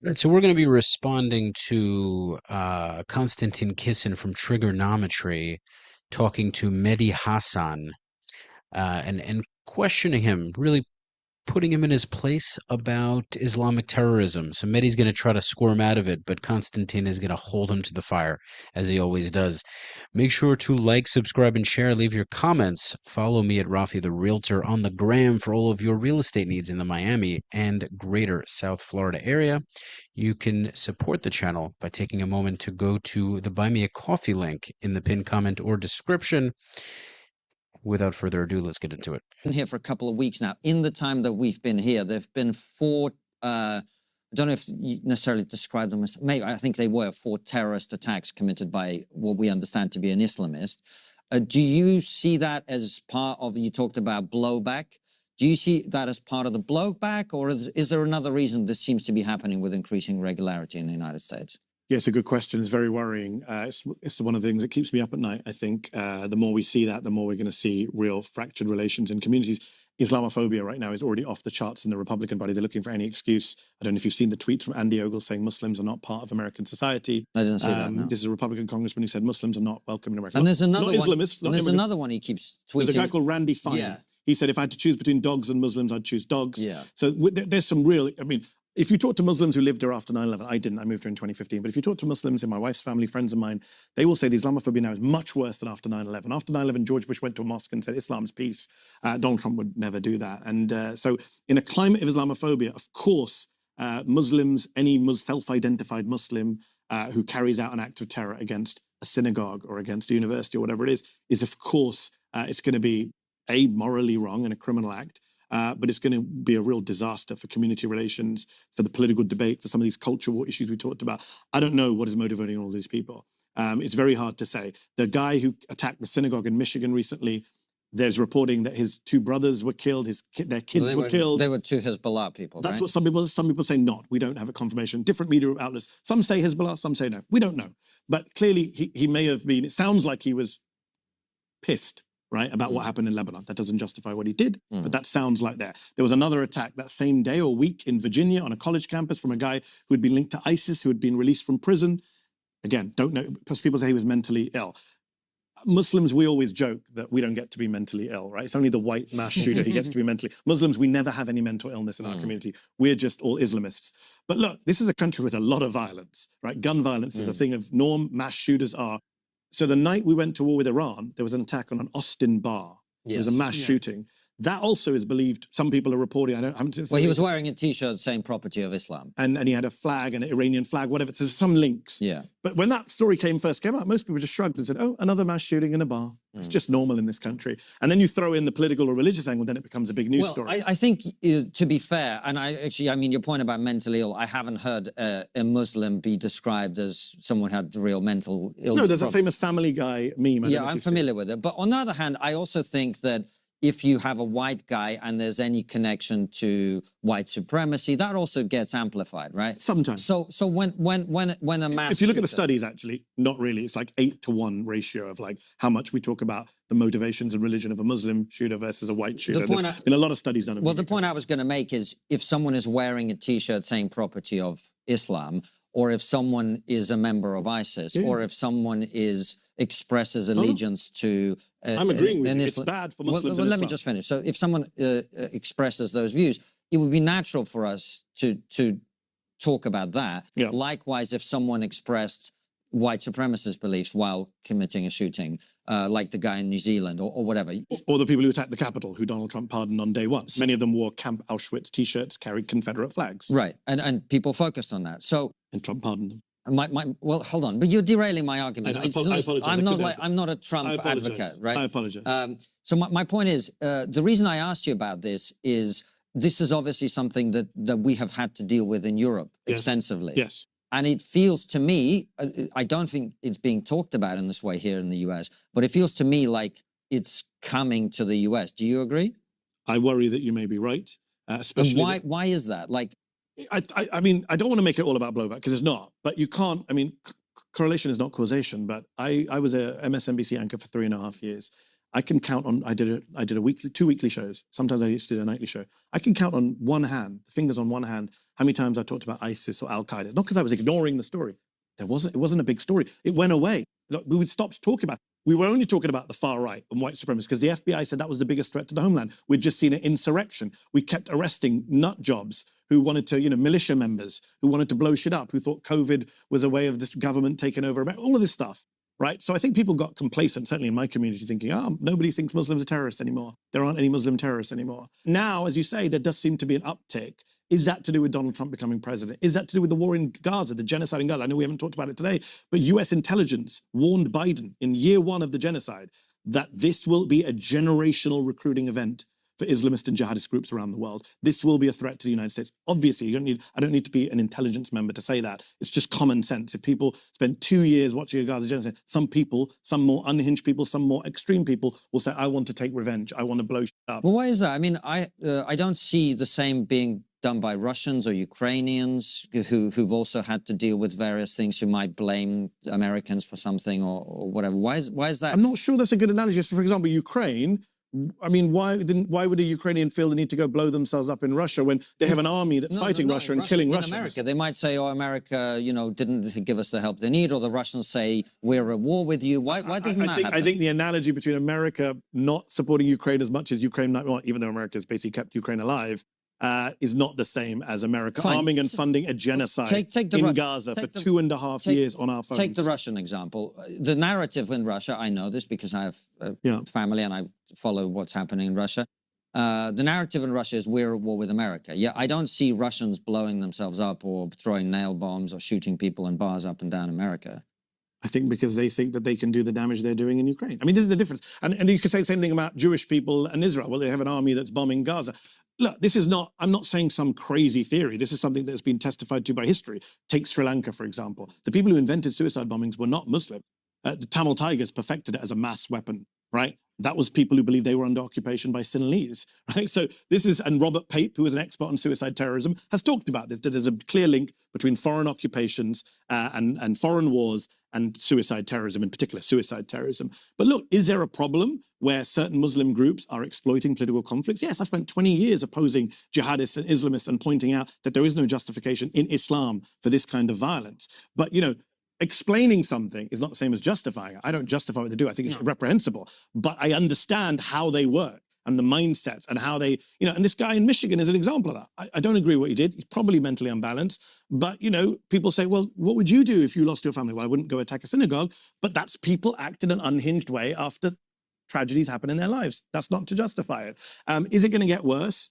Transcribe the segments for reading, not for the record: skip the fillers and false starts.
Right, so we're going to be responding to Konstantin Kisin from TRIGGERnometry talking to Mehdi Hasan and questioning him, really putting him in his place about Islamic terrorism. So Mehdi's going to try to squirm out of it, but Konstantin is going to hold him to the fire, as he always does. Make sure to like, subscribe, and share. Leave your comments. Follow me at Rafi the Realtor on the gram for all of your real estate needs in the Miami and greater South Florida area. You can support the channel by taking a moment to go to the Buy Me a Coffee link in the pinned comment or description. Without further ado, let's get into it. Been here for a couple of weeks now. In the time that we've been here, there've been four, I don't know if you necessarily describe them as, maybe I think they were 4 terrorist attacks committed by what we understand to be an Islamist. Do you see that as part of, you talked about blowback, do you see that as part of the blowback, or is there another reason this seems to be happening with increasing regularity in the United States? Yeah, it's a good question. It's very worrying. It's one of the things that keeps me up at night. I think the more we see that, the more we're going to see real fractured relations in communities. Islamophobia right now is already off the charts in the Republican Party. They're looking for any excuse. I don't know if you've seen the tweets from Andy Ogle saying Muslims are not part of American society. I didn't see that, no. This is a Republican congressman who said Muslims are not welcome in America. And there's another not one. Islamists, not There's immigrants. another one he keeps tweeting. There's a guy called Randy Fine. Yeah. He said, if I had to choose between dogs and Muslims, I'd choose dogs. Yeah. So there's some real, I mean, if you talk to Muslims who lived here after 9/11, I didn't, I moved here in 2015, but if you talk to Muslims in my wife's family, friends of mine, they will say the Islamophobia now is much worse than after 9/11. After 9/11, George Bush went to a mosque and said, Islam's peace. Donald Trump would never do that. And so in a climate of Islamophobia, of course, Muslims, any self-identified Muslim who carries out an act of terror against a synagogue or against a university or whatever it is of course, it's going to be morally wrong and a criminal act. But it's going to be a real disaster for community relations, for the political debate, for some of these cultural issues we talked about. I don't know what is motivating all these people. It's very hard to say. The guy who attacked the synagogue in Michigan recently, there's reporting that his 2 brothers were killed, their kids were killed. They were 2 Hezbollah people, That's right? what some people say not. We don't have a confirmation. Different media outlets. Some say Hezbollah, some say no. We don't know. But clearly he may have been, it sounds like he was pissed, right, about what happened in Lebanon. That doesn't justify what he did, but that sounds like that. There was another attack that same day or week in Virginia on a college campus from a guy who had been linked to ISIS, who had been released from prison. Again, don't know, because people say he was mentally ill. Muslims, we always joke that we don't get to be mentally ill, right? It's only the white mass shooter who gets to be mentally. Muslims, we never have any mental illness in our community. We're just all Islamists. But look, this is a country with a lot of violence, right? Gun violence is a thing of norm. Mass shooters are. So the night we went to war with Iran, there was an attack on an Austin bar. Yes. There was a mass shooting. That also is believed, some people are reporting, I haven't seen. Well, he was wearing a T-shirt saying property of Islam. And he had a flag, an Iranian flag, whatever. So there's some links. Yeah. But when that story first came out, most people just shrugged and said, oh, another mass shooting in a bar. It's just normal in this country. And then you throw in the political or religious angle, then it becomes a big news story. I think, to be fair, and I mean, your point about mentally ill, I haven't heard a Muslim be described as someone who had real mental illness. No, there's a famous Family Guy meme. Yeah, I'm familiar with it. But on the other hand, I also think that if you have a white guy and there's any connection to white supremacy, that also gets amplified, right? Sometimes. So when a mass If you look at the studies, actually, not really. It's like 8-to-1 ratio of like how much we talk about the motivations and religion of a Muslim shooter versus a white shooter. There's been a lot of studies done. Well, the point I was going to make is if someone is wearing a T-shirt saying property of Islam, or if someone is a member of ISIS, or if someone expresses allegiance to I'm agreeing with you. It's bad for Muslims. Well, let me just finish. So if someone expresses those views, it would be natural for us to talk about that. Yeah. Likewise, if someone expressed white supremacist beliefs while committing a shooting, like the guy in New Zealand or whatever. Or the people who attacked the Capitol, who Donald Trump pardoned on day 1. Many of them wore Camp Auschwitz T-shirts, carried Confederate flags. Right, and people focused on that. So and Trump pardoned them. Well, hold on, but you're derailing my argument. I apologize. I'm not a Trump advocate, right? I apologize. So my point is, the reason I asked you about this is obviously something that we have had to deal with in Europe extensively. Yes. And it feels to me, I don't think it's being talked about in this way here in the US, but it feels to me like it's coming to the US. Do you agree? I worry that you may be right. Especially. And why is that? Like, I mean, I don't want to make it all about blowback because it's not. But you can't. I mean, correlation is not causation. But I was a MSNBC anchor for 3.5 years. I can count on. I did a weekly, 2 weekly shows. Sometimes I used to do a nightly show. I can count on one hand, the fingers on one hand, how many times I talked about ISIS or Al Qaeda. Not because I was ignoring the story. It wasn't a big story. It went away. We would stop talking about it. We were only talking about the far right and white supremacists because the FBI said that was the biggest threat to the homeland. We'd just seen an insurrection. We kept arresting nut jobs who wanted to, militia members who wanted to blow shit up, who thought COVID was a way of this government taking over America, all of this stuff, right? So I think people got complacent, certainly in my community, thinking, nobody thinks Muslims are terrorists anymore. There aren't any Muslim terrorists anymore. Now, as you say, there does seem to be an uptick. Is that to do with Donald Trump becoming president? Is that to do with the war in Gaza, the genocide in Gaza? I know we haven't talked about it today, but US intelligence warned Biden in year one of the genocide that this will be a generational recruiting event for Islamist and jihadist groups around the world. This will be a threat to the United States. Obviously, I don't need to be an intelligence member to say that. It's just common sense. If people spend 2 years watching a Gaza genocide, some people, some more unhinged people, some more extreme people will say, I want to take revenge. I want to blow shit up. Well, why is that? I mean, I don't see the same being done by Russians or Ukrainians who've also had to deal with various things, who might blame Americans for something or whatever. Why is that? I'm not sure that's a good analogy. For example, Ukraine. I mean, why would a Ukrainian feel the need to go blow themselves up in Russia when they have an army that's fighting Russia and killing Russians? America, they might say, "Oh, America, didn't give us the help they need," or the Russians say, "We're at war with you." Why doesn't that happen? I think the analogy between America not supporting Ukraine as much as Ukraine, even though America has basically kept Ukraine alive, is not the same as America arming and funding a genocide in Gaza for 2.5 years on our phones. Take the Russian example. The narrative in Russia, I know this because I have family and I follow what's happening in Russia. The narrative in Russia is we're at war with America. Yeah, I don't see Russians blowing themselves up or throwing nail bombs or shooting people in bars up and down America. I think because they think that they can do the damage they're doing in Ukraine. I mean, this is the difference. And you could say the same thing about Jewish people and Israel. Well, they have an army that's bombing Gaza. Look, I'm not saying some crazy theory. This is something that's been testified to by history. Take Sri Lanka, for example. The people who invented suicide bombings were not Muslim. The Tamil Tigers perfected it as a mass weapon, right? That was people who believed they were under occupation by Sinhalese, right? So and Robert Pape, who is an expert on suicide terrorism, has talked about this, that there's a clear link between foreign occupations and foreign wars and suicide terrorism, in particular suicide terrorism. But look, is there a problem where certain Muslim groups are exploiting political conflicts? Yes, I spent 20 years opposing jihadists and Islamists and pointing out that there is no justification in Islam for this kind of violence. But, explaining something is not the same as justifying it. I don't justify what they do. I think it's reprehensible. But I understand how they work and the mindsets and how they, and this guy in Michigan is an example of that. I don't agree with what he did. He's probably mentally unbalanced. But, people say, well, what would you do if you lost your family? Well, I wouldn't go attack a synagogue. But that's people act in an unhinged way after tragedies happen in their lives. That's not to justify it. Is it going to get worse?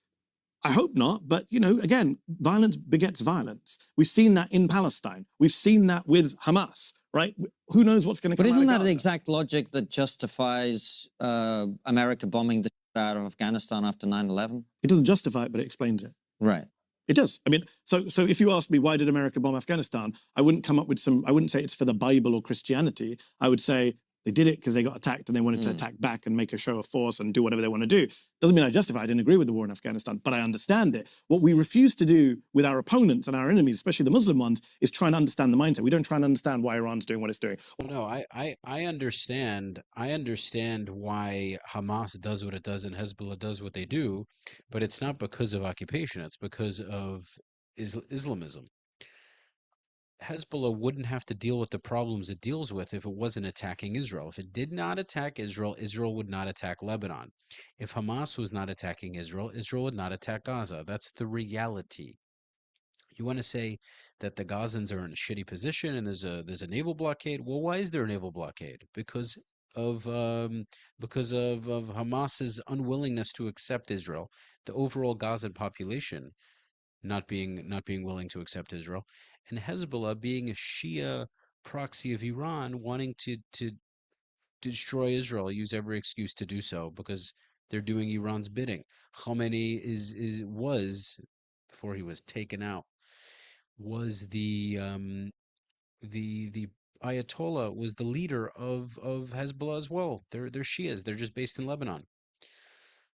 I hope not, but again, violence begets violence. We've seen that in Palestine. We've seen that with Hamas, right? Who knows what's going to come out of Gaza? But isn't that the exact logic that justifies America bombing the shit out of Afghanistan after 9/11? It doesn't justify it, but it explains it. Right. It does. I mean, so if you ask me why did America bomb Afghanistan, I wouldn't come up with I wouldn't say it's for the Bible or Christianity. I would say they did it because they got attacked and they wanted to attack back and make a show of force and do whatever they want to do. Doesn't mean I justify it. I didn't agree with the war in Afghanistan, but I understand it. What we refuse to do with our opponents and our enemies, especially the Muslim ones, is try and understand the mindset. We don't try and understand why Iran's doing what it's doing. No, I understand. I understand why Hamas does what it does and Hezbollah does what they do, but it's not because of occupation. It's because of Islamism. Hezbollah wouldn't have to deal with the problems it deals with if it wasn't attacking Israel. If it did not attack Israel, Israel would not attack Lebanon. If Hamas was not attacking Israel, Israel would not attack Gaza. That's the reality. You want to say that the Gazans are in a shitty position and there's a naval blockade? Well, why is there a naval blockade? Because of Hamas's unwillingness to accept Israel, the overall Gazan population not being willing to accept Israel, and Hezbollah being a Shia proxy of Iran, wanting to destroy Israel, use every excuse to do so because they're doing Iran's bidding. Khomeini was before he was taken out, was the Ayatollah, was the leader of Hezbollah as well. They're Shias. They're just based in Lebanon.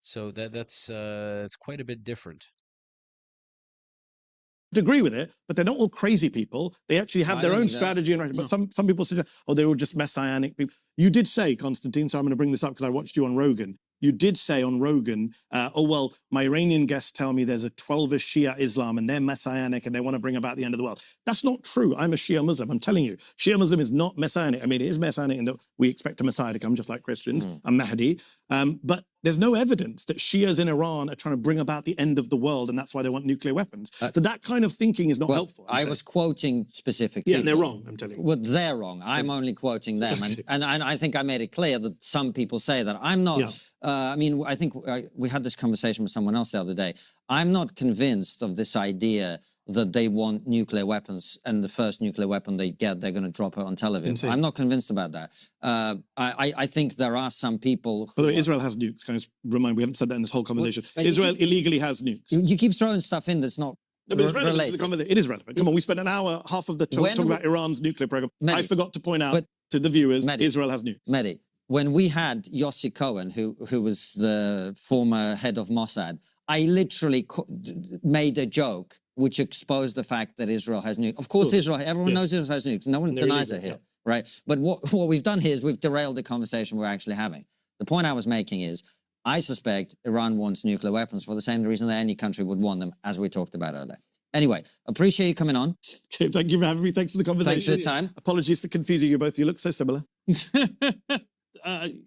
So that's it's quite a bit different. agree with it, but they're not all crazy people. They actually have I their don't own think that- strategy and but some people suggest, oh, they're all just messianic people. You did say, Konstantin, so I'm going to bring this up because I watched you on Rogan. You did say on Rogan, oh, well, my Iranian guests tell me there's a 12-ish Shia Islam and they're messianic and they want to bring about the end of the world. That's not true. I'm a Shia Muslim. I'm telling you, Shia Muslim is not messianic. I mean, it is messianic in that we expect a Messiah to come just like Christians, a Mehdi. But there's no evidence that Shias in Iran are trying to bring about the end of the world and that's why they want nuclear weapons. So that kind of thinking is not helpful. I was quoting specific Yeah, people. and they're wrong, I'm telling you. Well, they're wrong. I'm only quoting them. And I think I made it clear that some people say that. I'm not, I mean, I think we had this conversation with someone else the other day. I'm not convinced of this idea that they want nuclear weapons and the first nuclear weapon they get, they're going to drop it on Tel Aviv. Insane. I'm not convinced about that. I think there are some people... By the way, Israel has nukes. Can I just remind, we haven't said that in this whole conversation. Israel illegally has nukes. You keep throwing stuff in that's not No, but it's relevant to related. the conversation. It is relevant. Come on, we spent an hour, half of the talk talking about Iran's nuclear program. I forgot to point out to the viewers, Israel has nukes. Mehdi, when we had Yossi Cohen, who was the former head of Mossad, I literally made a joke which exposed the fact that Israel has nukes. Of course, Israel, everyone knows Israel has nukes. No one denies it here, right? But what we've done here is we've derailed the conversation we're actually having. The point I was making is, I suspect Iran wants nuclear weapons for the same reason that any country would want them, as we talked about earlier. Anyway, appreciate you coming on. Okay, thank you for having me. Thanks for the conversation. Thanks for your time. Apologies for confusing you both. You look so similar.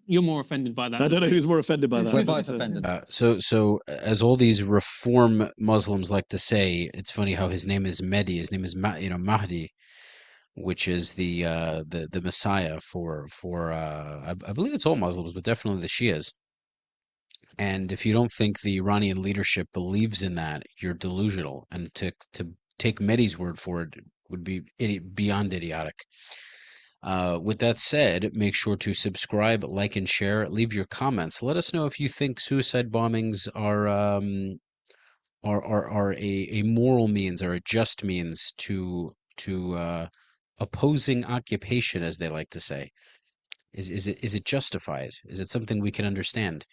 You're more offended by that. I don't know who's more offended by that. We're both offended. So as all these reform Muslims like to say, it's funny how his name is Mehdi. His name is Mahdi, which is the Messiah for I believe it's all Muslims, but definitely the Shias. And if you don't think the Iranian leadership believes in that, you're delusional. And to take Mehdi's word for it would be beyond idiotic. With that said, make sure to subscribe, like, and share. Leave your comments. Let us know if you think suicide bombings are a moral means, are a just means to opposing occupation, as they like to say. Is it justified? Is it something we can understand?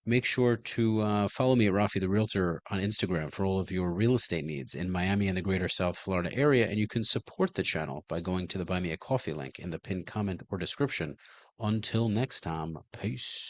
Make sure to follow me at Rafi the Realtor on Instagram for all of your real estate needs in Miami and the greater South Florida area. And you can support the channel by going to the Buy Me a Coffee link in the pinned comment or description. Until next time, peace.